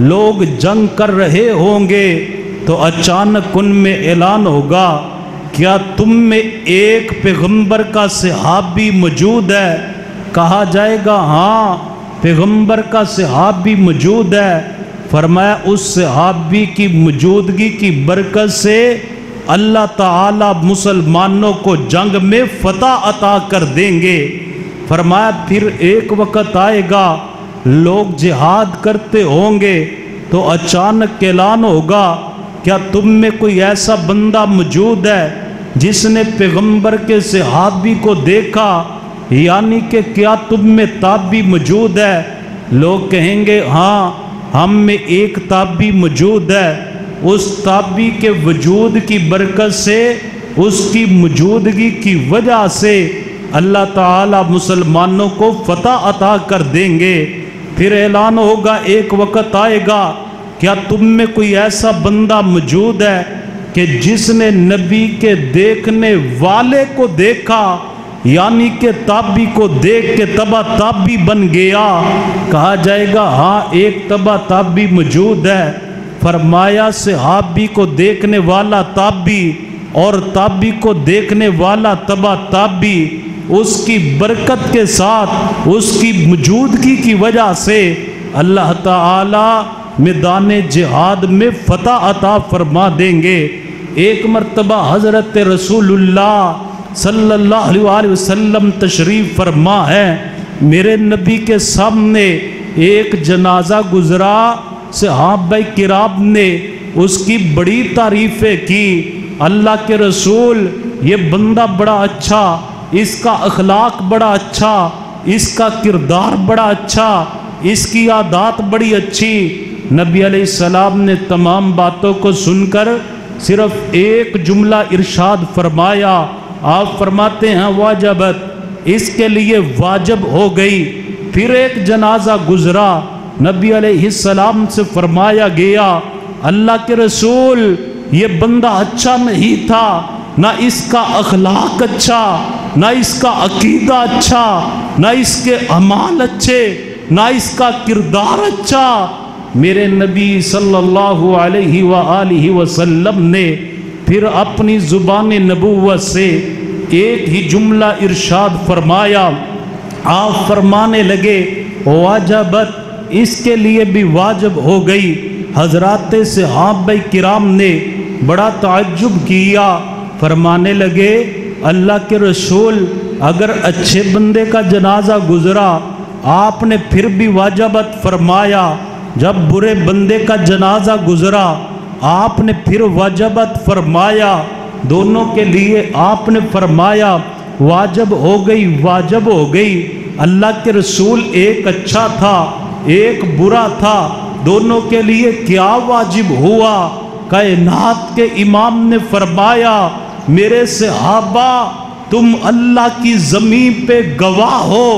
لوگ جنگ کر رہے ہوں گے تو اچانک ان میں اعلان ہوگا کیا تم میں ایک پیغمبر کا صحابی موجود ہے؟ کہا جائے گا ہاں پیغمبر کا صحابی موجود ہے۔ فرمایا اس صحابی کی موجودگی کی برکت سے اللہ تعالی مسلمانوں کو جنگ میں فتح عطا کر دیں گے۔ فرمایا پھر ایک وقت آئے گا لوگ جہاد کرتے ہوں گے تو اچانک اعلان ہوگا کیا تم میں کوئی ایسا بندہ موجود ہے جس نے پیغمبر کے صحابی کو دیکھا؟ یعنی کہ کیا تم میں تابعی موجود ہے؟ لوگ کہیں گے ہاں ہم میں ایک تابعی موجود ہے۔ اس تابعی کے وجود کی برکت سے، اس کی موجودگی کی وجہ سے اللہ تعالی مسلمانوں کو فتح عطا کر دیں گے۔ پھر اعلان ہوگا ایک وقت آئے گا کیا تم میں کوئی ایسا بندہ موجود ہے کہ جس نے نبی کے دیکھنے والے کو دیکھا، یعنی کہ تابعی کو دیکھ کے تبع تابعی بن گیا؟ کہا جائے گا ہاں ایک تبع تابعی موجود ہے۔ فرمایا صحابی کو دیکھنے والا تابعی اور تابعی کو دیکھنے والا تبع تابعی، اس کی برکت کے ساتھ اس کی موجودگی کی وجہ سے اللہ تعالی میدان جہاد میں فتح عطا فرما دیں گے۔ ایک مرتبہ حضرت رسول اللہ صلی اللہ علیہ وآلہ وسلم تشریف فرما ہے، میرے نبی کے سامنے ایک جنازہ گزرا، صحابہ کرام نے اس کی بڑی تعریفیں کی۔ اللہ کے رسول یہ بندہ بڑا اچھا، اس کا اخلاق بڑا اچھا، اس کا کردار بڑا اچھا، اس کی عادات بڑی اچھی۔ نبی علیہ السلام نے تمام باتوں کو سن کر صرف ایک جملہ ارشاد فرمایا، آپ فرماتے ہیں واجبت، اس کے لیے واجب ہو گئی۔ پھر ایک جنازہ گزرا، نبی علیہ السلام سے فرمایا گیا اللہ کے رسول یہ بندہ اچھا نہیں تھا، نہ اس کا اخلاق اچھا، نہ اس کا عقیدہ اچھا، نہ اس کے اعمال اچھے، نہ اس کا کردار اچھا۔ میرے نبی صلی اللہ علیہ وآلہ وسلم نے پھر اپنی زبان نبوت سے ایک ہی جملہ ارشاد فرمایا، آپ فرمانے لگے واجبت، اس کے لیے بھی واجب ہو گئی۔ حضرات صحابہ کرام نے بڑا تعجب کیا، فرمانے لگے اللہ کے رسول اگر اچھے بندے کا جنازہ گزرا آپ نے پھر بھی واجبت فرمایا، جب برے بندے کا جنازہ گزرا آپ نے پھر واجبت فرمایا، دونوں کے لیے آپ نے فرمایا واجب ہو گئی، واجب ہو گئی۔ اللہ کے رسول ایک اچھا تھا ایک برا تھا، دونوں کے لیے کیا واجب ہوا؟ کائنات کے امام نے فرمایا میرے صحابہ تم اللہ کی زمین پہ گواہ ہو،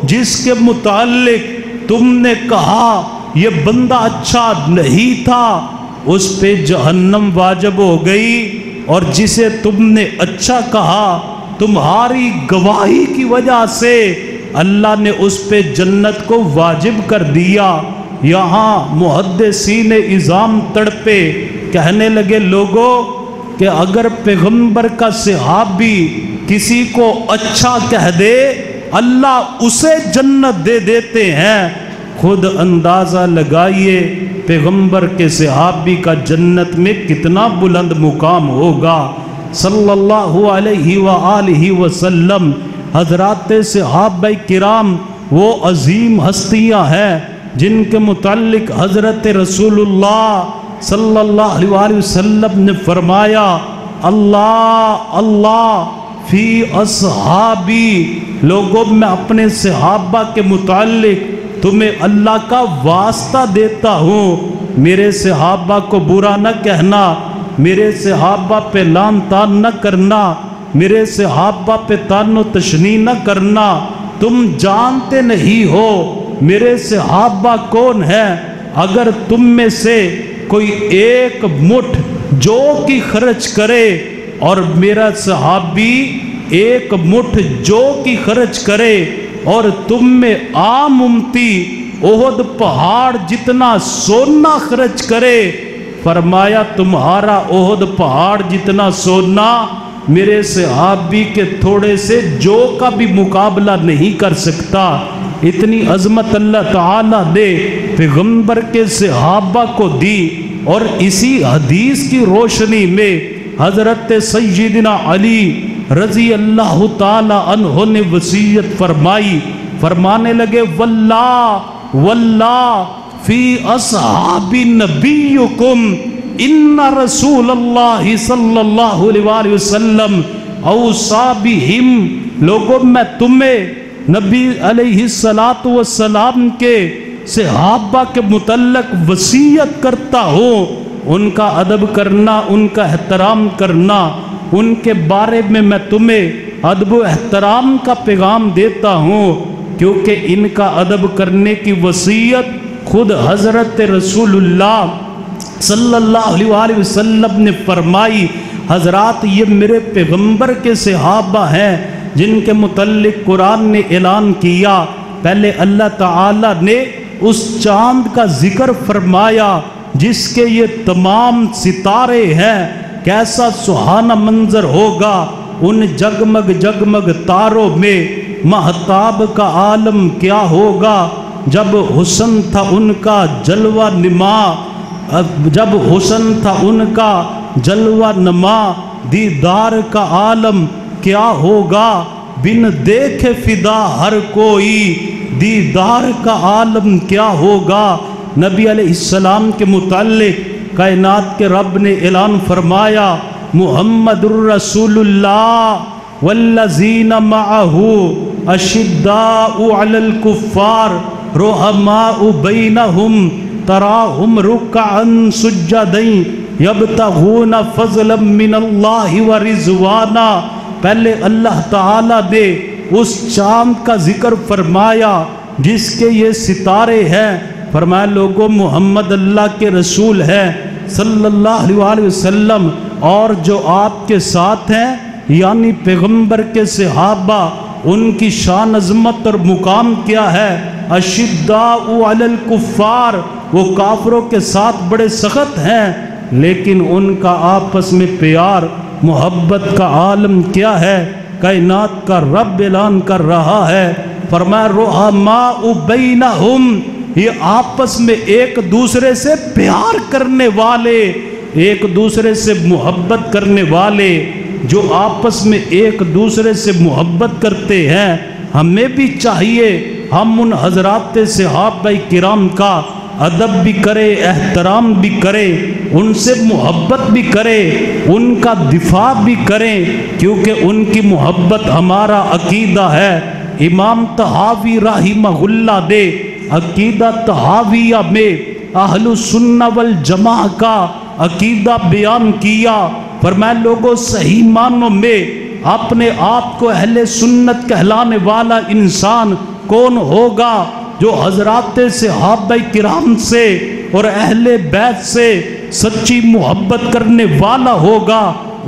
جس کے متعلق تم نے کہا یہ بندہ اچھا نہیں تھا اس پہ جہنم واجب ہو گئی، اور جسے تم نے اچھا کہا تمہاری گواہی کی وجہ سے اللہ نے اس پہ جنت کو واجب کر دیا۔ یہاں محدثین اعظام تڑپے، کہنے لگے لوگوں کہ اگر پیغمبر کا صحابی کسی کو اچھا کہہ دے اللہ اسے جنت دے دیتے ہیں، خود اندازہ لگائیے پیغمبر کے صحابی کا جنت میں کتنا بلند مقام ہوگا۔ صلی اللہ علیہ وآلہ وسلم، حضرات صحابہ کرام وہ عظیم ہستیاں ہیں جن کے متعلق حضرت رسول اللہ صلی اللہ علیہ وآلہ وسلم نے فرمایا اللہ اللہ فی اصحابی، لوگوں میں اپنے صحابہ کے متعلق تمہیں اللہ کا واسطہ دیتا ہوں، میرے صحابہ کو برا نہ کہنا، میرے صحابہ پہ لعن طعن نہ کرنا، میرے صحابہ پہ طعن و تشنیع نہ کرنا۔ تم جانتے نہیں ہو میرے صحابہ کون ہیں، اگر تم میں سے کوئی ایک مٹھ جو کی خرچ کرے اور میرا صحابی ایک مٹھ جو کی خرچ کرے اور تم میں عام امتی احد پہاڑ جتنا سونا خرچ کرے، فرمایا تمہارا احد پہاڑ جتنا سونا میرے صحابی کے تھوڑے سے جو کا بھی مقابلہ نہیں کر سکتا۔ اتنی عظمت اللہ تعالیٰ نے پیغمبر کے صحابہ کو دی، اور اسی حدیث کی روشنی میں حضرت سیدنا علی رضی اللہ تعالی عنہ نے وصیت فرمائی، فرمانے لگے واللہ واللہ فی اصحاب نبیکم ان رسول اللہ صلی اللہ علیہ وسلم اوصا بہم، لوگوں میں تمہیں نبی علیہ السلام کے صحابہ کے متعلق وصیت کرتا ہوں، ان کا ادب کرنا، ان کا احترام کرنا، ان کے بارے میں تمہیں ادب و احترام کا پیغام دیتا ہوں، کیونکہ ان کا ادب کرنے کی وصیت خود حضرت رسول اللہ صلی اللہ علیہ وسلم نے فرمائی۔ حضرات یہ میرے پیغمبر کے صحابہ ہیں جن کے متعلق قرآن نے اعلان کیا۔ پہلے اللہ تعالیٰ نے اس چاند کا ذکر فرمایا جس کے یہ تمام ستارے ہیں، کیسا سہانا منظر ہوگا ان جگمگ جگمگ تاروں میں، مہتاب کا عالم کیا ہوگا جب حسن تھا ان کا جلوہ نما، جب حسن تھا ان کا جلوہ نما، دیدار کا عالم کیا ہوگا بن دیکھے فدا ہر کوئی، دیدار کا عالم کیا ہوگا۔ نبی علیہ السلام کے متعلق کائنات کے رب نے اعلان فرمایا محمد الرسول اللہ والذین معہ اشداء علی الکفار رحماء بینہم تراہم رکعا سجدا یبتغون فضلا من اللہ ورضوانا۔ پہلے اللہ تعالیٰ نے اس چاند کا ذکر فرمایا جس کے یہ ستارے ہیں، فرمایا لوگوں محمد اللہ کے رسول ہیں صلی اللہ علیہ وسلم، اور جو آپ کے ساتھ ہیں یعنی پیغمبر کے صحابہ، ان کی شان عظمت اور مقام کیا ہے؟ اشداء علی الکفار، وہ کافروں کے ساتھ بڑے سخت ہیں، لیکن ان کا آپس میں پیار محبت کا عالم کیا ہے؟ کائنات کا رب اعلان کر رہا ہے، فرمایا رحماء بینہم، یہ آپس میں ایک دوسرے سے پیار کرنے والے، ایک دوسرے سے محبت کرنے والے، جو آپس میں ایک دوسرے سے محبت کرتے ہیں۔ ہمیں بھی چاہیے ہم ان حضرات صحابہ کرام کا ادب بھی کرے، احترام بھی کرے، ان سے محبت بھی کرے، ان کا دفاع بھی کریں، کیونکہ ان کی محبت ہمارا عقیدہ ہے۔ امام طحاوی رحمہ اللہ نے عقیدہ طحاویہ میں اہل سنہ والجماع کا عقیدہ بیان کیا، فرمایا لوگوں صحیح معنوں میں اپنے آپ کو اہل سنت کہلانے والا انسان کون ہوگا؟ جو حضرات صحابہ کرام سے اور اہل بیت سے سچی محبت کرنے والا ہوگا۔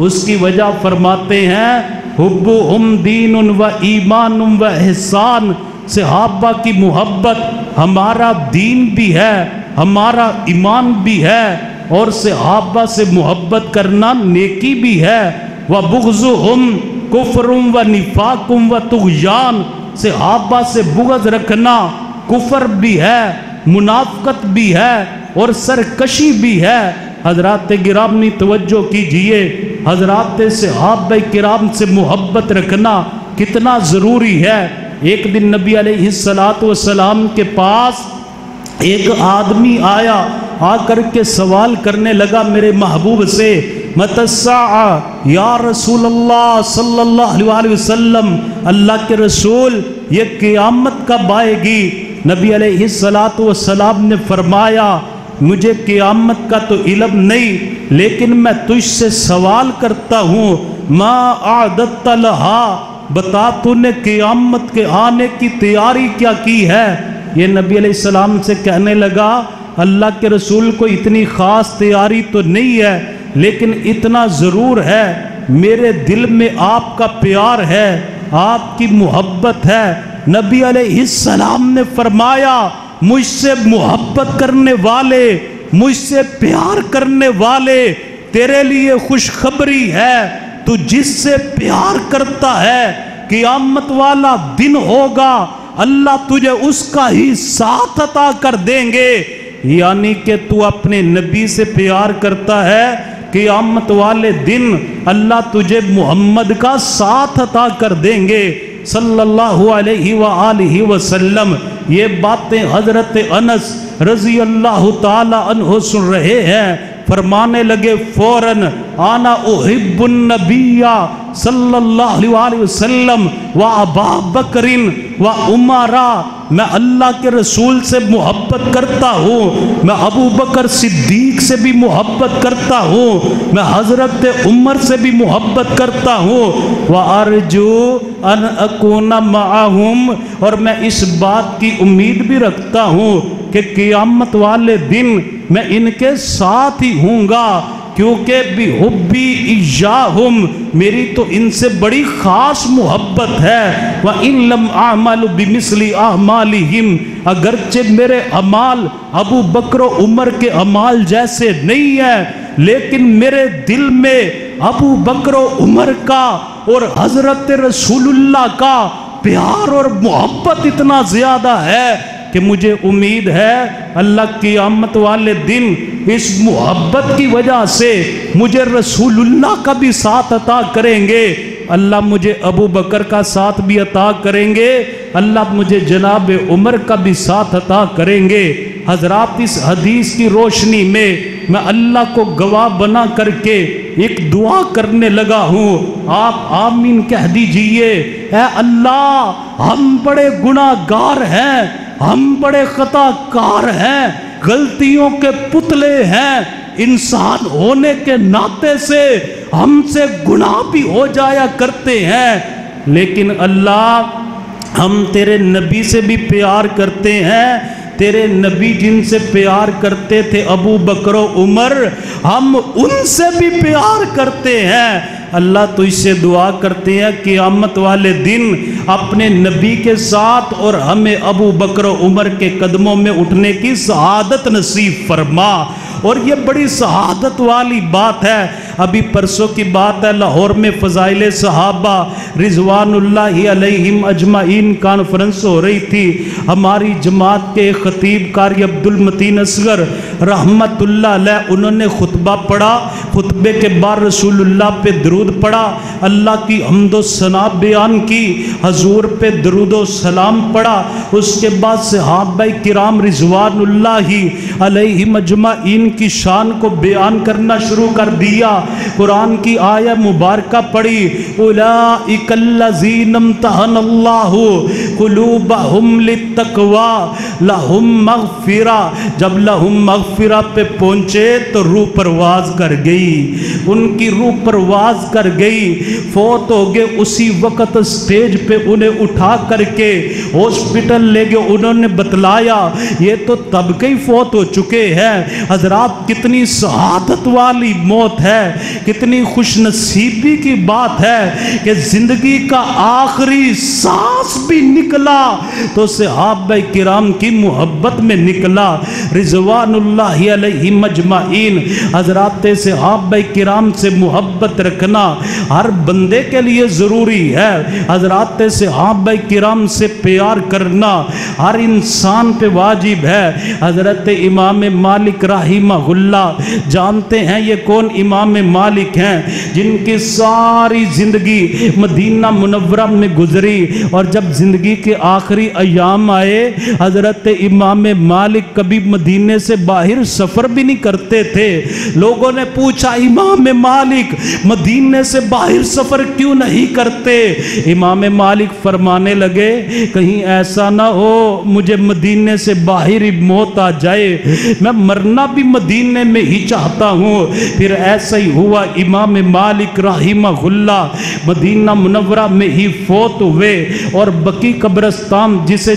اس کی وجہ فرماتے ہیں حبہم دین و ایمان و احسان، صحابہ کی محبت ہمارا دین بھی ہے، ہمارا ایمان بھی ہے، اور صحابہ سے محبت کرنا نیکی بھی ہے۔ وبغضہم کفر و نفاق و طغیان، صحابہ سے بغض رکھنا کفر بھی ہے، منافقت بھی ہے، اور سرکشی بھی ہے۔ حضرات گرامی توجہ کیجئے، حضرات صحابہ کرام سے محبت رکھنا کتنا ضروری ہے۔ ایک دن نبی علیہ السلام کے پاس ایک آدمی آیا، آ کر کے سوال کرنے لگا میرے محبوب سے، متی الساعہ یا رسول اللہ صلی اللہ علیہ وسلم، اللہ کے رسول یہ قیامت کب آئے گی؟ نبی علیہ السلام نے فرمایا مجھے قیامت کا تو علم نہیں، لیکن میں تجھ سے سوال کرتا ہوں ما اعددت لہا، بتا تو نے قیامت کے آنے کی تیاری کیا کی ہے؟ یہ نبی علیہ السلام سے کہنے لگا اللہ کے رسول کو اتنی خاص تیاری تو نہیں ہے، لیکن اتنا ضرور ہے میرے دل میں آپ کا پیار ہے، آپ کی محبت ہے۔ نبی علیہ السلام نے فرمایا مجھ سے محبت کرنے والے، مجھ سے پیار کرنے والے، تیرے لیے خوشخبری ہے، تو جس سے پیار کرتا ہے قیامت والا دن ہوگا اللہ تجھے اس کا ہی ساتھ عطا کر دیں گے۔ یعنی کہ تو اپنے نبی سے پیار کرتا ہے، قیامت والے دن اللہ تجھے محمد کا ساتھ عطا کر دیں گے صلی اللہ علیہ وآلہ وسلم۔ یہ باتیں حضرت انس رضی اللہ تعالی عنہ سن رہے ہیں، فرمانے لگے فوراً انا احب النبی صلی اللہ علیہ وسلم و ابا بکر و عمرہ، میں اللہ کے رسول سے محبت کرتا ہوں، میں ابو بکر صدیق سے بھی محبت کرتا ہوں، میں حضرت عمر سے بھی محبت کرتا ہوں، وارجو ان اکون معہم، اور میں اس بات کی امید بھی رکھتا ہوں کہ قیامت والے دن میں ان کے ساتھ ہی ہوں گا، کیونکہ بِحُبِّ إِيَّاهُمْ، میری تو ان سے بڑی خاص محبت ہے، وَإِن لَمْ أَعْمَلُ بِمِثْلِ أَعْمَالِهِمْ، اگرچہ میرے اعمال ابو بکر و عمر کے اعمال جیسے نہیں ہیں، لیکن میرے دل میں ابو بکر و عمر کا اور حضرت رسول اللہ کا پیار اور محبت اتنا زیادہ ہے کہ مجھے امید ہے اللہ قیامت والے دن اس محبت کی وجہ سے مجھے رسول اللہ کا بھی ساتھ عطا کریں گے، اللہ مجھے ابو بکر کا ساتھ بھی عطا کریں گے، اللہ مجھے جناب عمر کا بھی ساتھ عطا کریں گے۔ حضرات اس حدیث کی روشنی میں اللہ کو گواہ بنا کر کے ایک دعا کرنے لگا ہوں، آپ آمین کہہ دیجئے۔ اے اللہ، ہم بڑے گناہ گار ہیں، ہم بڑے خطا کار ہیں، غلطیوں کے پتلے ہیں، انسان ہونے کے ناطے سے ہم سے گناہ بھی ہو جایا کرتے ہیں، لیکن اللہ ہم تیرے نبی سے بھی پیار کرتے ہیں، تیرے نبی جن سے پیار کرتے تھے ابو بکر و عمر، ہم ان سے بھی پیار کرتے ہیں۔ اللہ تو اس سے دعا کرتے ہیں قیامت والے دن اپنے نبی کے ساتھ اور ہمیں ابو بکر و عمر کے قدموں میں اٹھنے کی سعادت نصیب فرما۔ اور یہ بڑی سعادت والی بات ہے، ابھی پرسوں کی بات ہے، لاہور میں فضائل صحابہ رضوان اللہ علیہم اجمعین کانفرنس ہو رہی تھی، ہماری جماعت کے خطیب قاری عبد المتین اصغر رحمت اللہ علیہ انہوں نے خطبہ پڑھا، خطبے کے بعد رسول اللہ پہ درود پڑھا، اللہ کی حمد و ثنا بیان کی، حضور پہ درود و سلام پڑھا، اس کے بعد صحابہ کرام رضوان اللہ علیہم اجمعین کی شان کو بیان کرنا شروع کر دیا، قرآن کی آیہ مبارکہ پڑھی، اولئک الذین امتحن اللہ قلوبہم للتقوی لہم مغفرہ، جب لہم مغفرہ پہ پہنچے تو روح پرواز کر گئی، ان کی روح پرواز کر گئی، فوت ہو گئے، اسی وقت سٹیج پہ انہیں اٹھا کر کے ہاسپٹل لے گئے، انہوں نے بتلایا یہ تو تب کے ہی فوت ہو چکے ہیں۔ حضرات کتنی سعادت والی موت ہے، کتنی خوش نصیبی کی بات ہے کہ زندگی کا آخری سانس بھی نکلا تو صحابہ کرام کی محبت میں نکلا رضوان اللہ علیہ مجمعین۔ حضرات صحابہ کرام سے محبت رکھنا ہر بندے کے لیے ضروری ہے، حضرات صحابہ کرام سے پیار کرنا ہر انسان پہ واجب ہے۔ حضرت امام مالک رحمہ اللہ جانتے ہیں یہ کون امام مالک ہیں، جن کی ساری زندگی مدینہ منورہ میں گزری، اور جب زندگی کے آخری ایام آئے حضرت امام مالک کبھی مدینے سے باہر سفر بھی نہیں کرتے تھے۔ لوگوں نے پوچھا امام مالک مدینے سے باہر سفر کیوں نہیں کرتے؟ امام مالک فرمانے لگے کہیں ایسا نہ ہو مجھے مدینے سے باہر ہی موت آ جائے، میں مرنا بھی مدینے میں ہی چاہتا ہوں۔ پھر ایسا ہی ہوا، امام مالک رحمہ اللہ مدینہ منورہ میں ہی فوت ہوئے، اور بقیع قبرستان جسے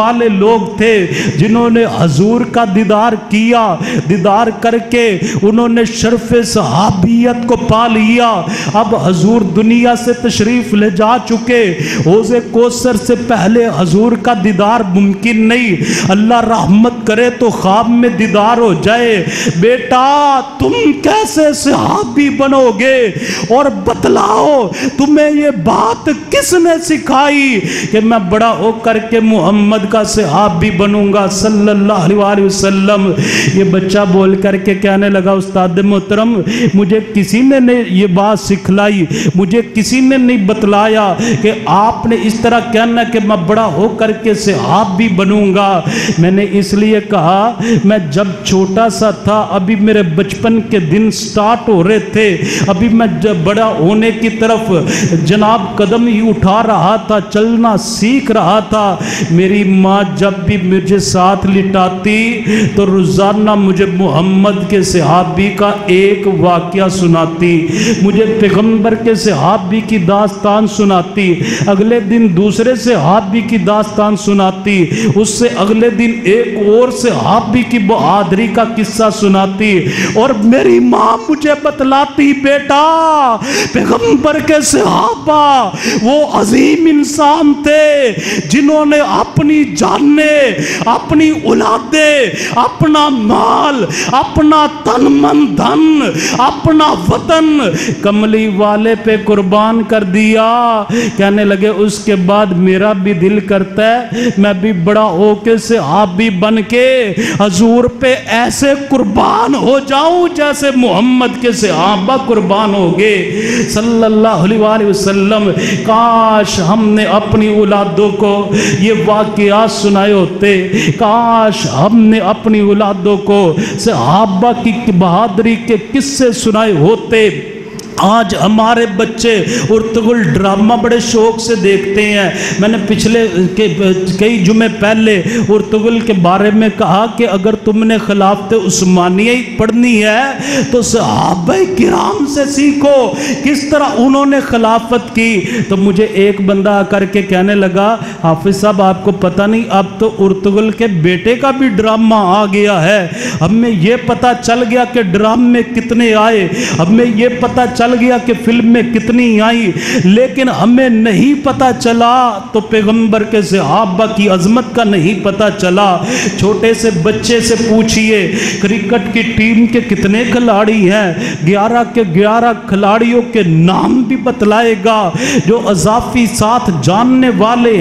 والے لوگ تھے جنہوں نے حضور کا دیدار کیا، دیدار کر کے انہوں نے شرف صحابیت کو پا لیا۔ اب حضور دنیا سے تشریف لے جا چکے، حوض کوثر سے پہلے حضور کا دیدار ممکن نہیں، اللہ رحمت کرے تو خواب میں دیدار ہو جائے۔ بیٹا تم کیسے صحابی بنو گے؟ اور بتلاؤ تمہیں یہ بات کس نے سکھائی کہ میں بڑا ہو کر کے محمد کا صحابی بنوں گا صلی اللہ علیہ وسلم؟ یہ بچہ بول کر کے کہنے لگا استاد محترم مجھے کسی نے نہیں یہ بات سکھلائی، مجھے کسی نے نہیں بتلایا کہ آپ نے اس طرح کہنا کہ میں بڑا ہو کر کے صحابی بنوں گا۔ میں نے اس لیے کہا میں جب چھوٹا سا تھا، ابھی میرے بچپن کے دن سٹارٹ ہو رہے تھے، ابھی میں بڑا ہونے کی طرف جناب قدم ہی اٹھا رہا تھا، چلنا سیکھ رہا تھا، میری ماں جب بھی مجھے ساتھ لٹاتی تو روزانہ مجھے محمد کے صحابی کا ایک واقعہ سناتی، مجھے پیغمبر کے صحابی کی داستان سناتی، اگلے دن دوسرے صحابی کی داستان سناتی، اس سے اگلے دن ایک اور صحابی کی بہادری کا قصہ سناتی، اور میری ماں مجھے بتلاتی بیٹا پیغمبر کے صحابہ وہ عظیم انسان تھے جنہوں نے اپنی جانیں، اپنی اولادیں، اپنا مال، اپنا تن من دھن، اپنا وطن کملی والے پہ قربان کر دیا۔ کہنے لگے اس کے بعد میرا بھی دل کرتا ہے میں بھی بڑا ہو کے صحابی بن کے حضور پہ ایسے قربان ہو جاؤں جیسے محمد کے صحابہ قربان ہو گئے صلی اللہ علیہ وسلم۔ کاش ہم نے اپنی اولادوں کو یہ واقعات سنائے ہوتے، کاش ہم نے اپنی اولادوں کو صحابہ کی بہادری کے قصے سنائے ہوتے۔ آج ہمارے بچے ارطغرل ڈرامہ بڑے شوق سے دیکھتے ہیں۔ میں نے پچھلے کئی جمعے پہلے ارطغرل کے بارے میں کہا کہ اگر تم نے خلافت عثمانیہ پڑھنی ہے تو صحابہ کرام سے سیکھو کس طرح انہوں نے خلافت کی۔ تو مجھے ایک بندہ آ کر کے کہنے لگا حافظ صاحب آپ کو پتہ نہیں اب تو ارطغرل کے بیٹے کا بھی ڈرامہ آ گیا ہے، ہمیں یہ پتہ چل گیا کہ ڈرامے کتنے آئے، ہمیں یہ پتہ چل گیا کہ فلم میں کتنی آئی، لیکن ہمیں نہیں پتا چلا تو پیغمبر کے صحابہ کی عظمت کا نہیں پتا چلا۔ چھوٹے سے بچے سے پوچھئے کرکٹ کی ٹیم کے کتنے کھلاڑی ہیں، 11 کے 11 کھلاڑیوں کے نام بھی بتلائے گا، جو اضافی ساتھ جاننے والے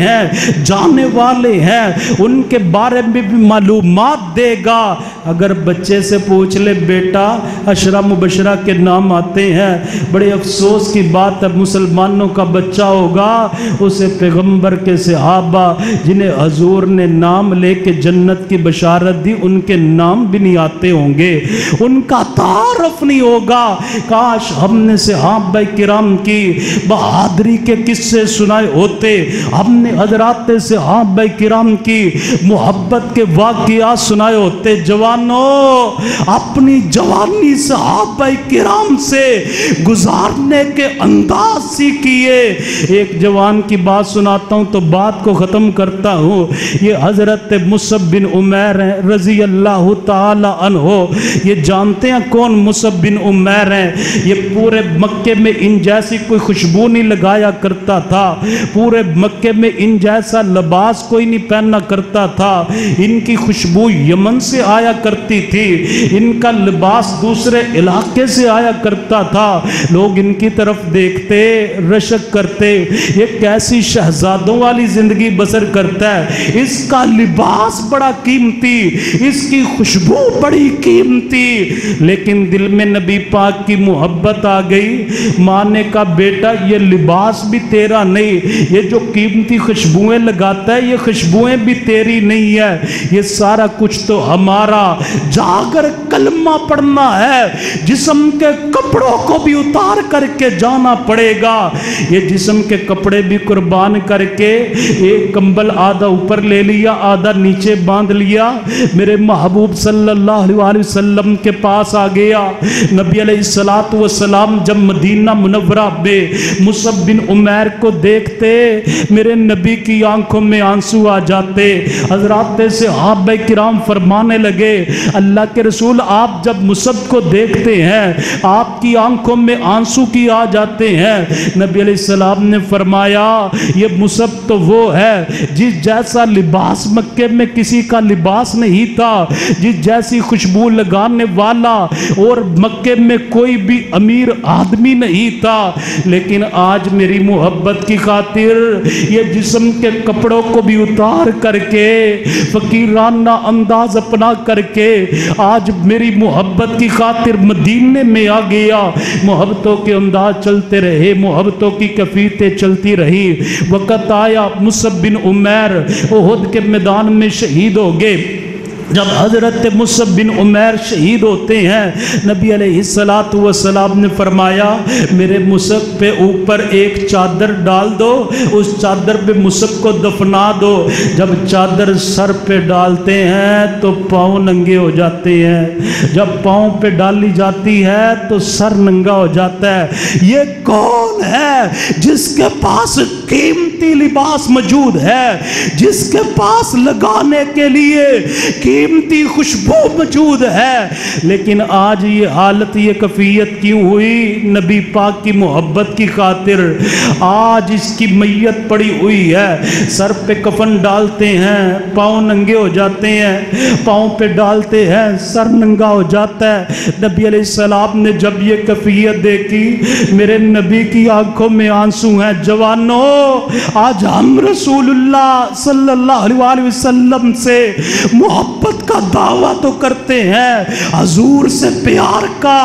ہیں ان کے بارے میں بھی معلومات دے گا۔ اگر بچے سے پوچھ لے بیٹا عشرہ مبشرہ کے نام آتے ہیں، بڑے افسوس کی بات ہے مسلمانوں کا بچہ ہوگا اسے پیغمبر کے صحابہ جنہیں حضور نے نام لے کے جنت کی بشارت دی ان کے نام بھی نہیں آتے ہوں گے، ان کا تعارف نہیں ہوگا۔ کاش ہم نے صحابہ کرام کی بہادری کے قصے سنائے ہوتے، ہم نے حضرات صحابہ کرام کی محبت کے واقعات سنائے ہوتے۔ جوانوں اپنی جوانی صحابہ کرام سے گزارنے کے انداز سیکھیے۔ ایک جوان کی بات سناتا ہوں تو بات کو ختم کرتا ہوں۔ یہ حضرت مصعب بن عمیر ہیں رضی اللہ تعالی عنہ۔ یہ جانتے ہیں کون مصعب بن عمیر ہیں؟ یہ پورے مکے میں ان جیسی کوئی خوشبو نہیں لگایا کرتا تھا، پورے مکے میں ان جیسا لباس کوئی نہیں پہننا کرتا تھا، ان کی خوشبو یمن سے آیا کرتی تھی، ان کا لباس دوسرے علاقے سے آیا کرتا تھا، لوگ ان کی طرف دیکھتے رشک کرتے یہ کیسی شہزادوں والی زندگی بسر کرتا ہے، اس کا لباس بڑا قیمتی، اس کی خوشبو بڑی قیمتی۔ لیکن دل میں نبی پاک کی محبت آ گئی، ماں نے کہا بیٹا یہ لباس بھی تیرا نہیں، یہ جو قیمتی خوشبوئیں لگاتا ہے یہ خوشبوئیں بھی تیری نہیں ہے، یہ سارا کچھ تو ہمارا۔ جا کر کلمہ پڑنا ہے، جسم کے کپڑوں کو بھی اتار کر کے جانا پڑے گا۔ یہ جسم کے کپڑے بھی قربان کر کے ایک کمبل آدھا اوپر لے لیا، آدھا نیچے باندھ لیا، میرے محبوب صلی اللہ علیہ وسلم کے پاس آ گیا۔ نبی علیہ السلام جب مدینہ منورہ میں مصعب بن عمیر کو دیکھتے، میرے نبی کی آنکھوں میں آنسو آ جاتے۔ حضرات صحابہ کرام فرمانے لگے، اللہ کے رسول آپ جب مصعب کو دیکھتے ہیں آپ کی آنکھوں میں آنسو کی آ جاتے ہیں۔ نبی علیہ السلام نے فرمایا یہ مصعب تو وہ ہے جس جیسا لباس مکے میں کسی کا لباس نہیں تھا، جس جیسی خوشبو لگانے والا اور مکے میں کوئی بھی امیر آدمی نہیں تھا، لیکن آج میری محبت کی خاطر یہ جسم کے کپڑوں کو بھی اتار کر کے فقیرانہ انداز اپنا کر کے آج میری محبت کی خاطر مدینے میں آ گیا۔ محبتوں کے انداز چلتے رہے، محبتوں کی کفیتیں چلتی رہی۔ وقت آیا مصعب بن عمیر احد کے میدان میں شہید ہو گئے۔ جب حضرت مصعب بن عمیر شہید ہوتے ہیں، نبی علیہ السلام نے فرمایا میرے مصعب پہ اوپر ایک چادر ڈال دو، اس چادر پہ مصعب کو دفنا دو۔ جب چادر سر پہ ڈالتے ہیں تو پاؤں ننگے ہو جاتے ہیں، جب پاؤں پہ ڈالی جاتی ہے تو سر ننگا ہو جاتا ہے۔ یہ کون ہے جس کے پاس قیمتی لباس موجود ہے، جس کے پاس لگانے کے لیے قیمتی خوشبو موجود ہے، لیکن آج یہ حالت یہ کیفیت کیوں ہوئی؟ نبی پاک کی محبت کی خاطر آج اس کی میت پڑی ہوئی ہے۔ سر پہ کفن ڈالتے ہیں پاؤں ننگے ہو جاتے ہیں، پاؤں پہ ڈالتے ہیں سر ننگا ہو جاتا ہے۔ نبی علیہ السلام نے جب یہ کیفیت دیکھی، میرے نبی کی آنکھوں میں آنسو ہیں۔ جوانوں، آج ہم رسول اللہ صلی اللہ علیہ وسلم سے محبت کا دعویٰ تو کرتے ہیں، حضور سے پیار کا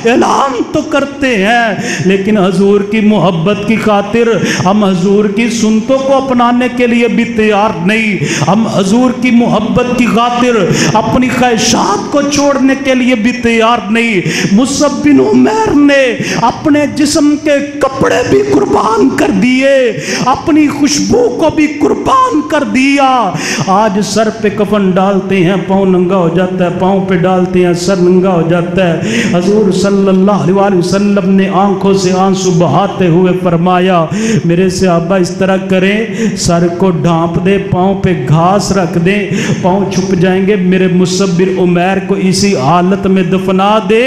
اعلان تو کرتے ہیں، لیکن حضور کی محبت کی خاطر ہم حضور کی سنتوں کو اپنانے کے لیے بھی تیار نہیں، ہم حضور کی محبت کی خاطر اپنی خواہشات کو چھوڑنے کے لیے بھی تیار نہیں۔ مصعب بن عمیر نے اپنے جسم کے کپڑے بھی قربان کر دیے، اپنی خوشبو کو بھی قربان کر دیا۔ آج سر پہ کفن ڈالتے ہیں پاؤں ننگا ہو جاتا ہے، پاؤں پہ ڈالتے ہیں سر ننگا ہو جاتا ہے۔ حضور صلی اللہ علیہ وسلم نے آنکھوں سے آنسو بہاتے ہوئے فرمایا میرے صحابہ اس طرح کریں، سر کو ڈھانپ دے، پاؤں پہ گھاس رکھ دیں، پاؤں چھپ جائیں گے، میرے مصعب بن عمیر کو اسی حالت میں دفنا دے۔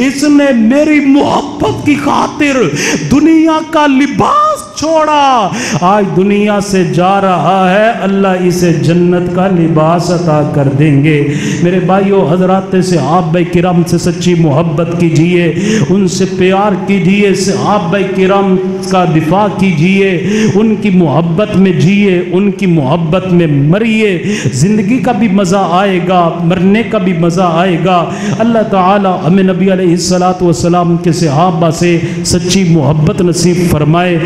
اس نے میری محبت کی خاطر دنیا کا لباس چھوڑا، آج دنیا سے جا رہا ہے، اللہ اسے جنت کا لباس عطا کر دیں گے۔ میرے بھائیو، حضرات صحابہ کرام سے سچی محبت کیجئے، ان سے پیار کیجئے، صحابہ کرام کا دفاع کیجئے، ان کی محبت میں جیئے، ان کی محبت میں مریے۔ زندگی کا بھی مزہ آئے گا، مرنے کا بھی مزہ آئے گا۔ اللہ تعالی ہمیں نبی علیہ السلام کے صحابہ سے سچی محبت نصیب فرمائے۔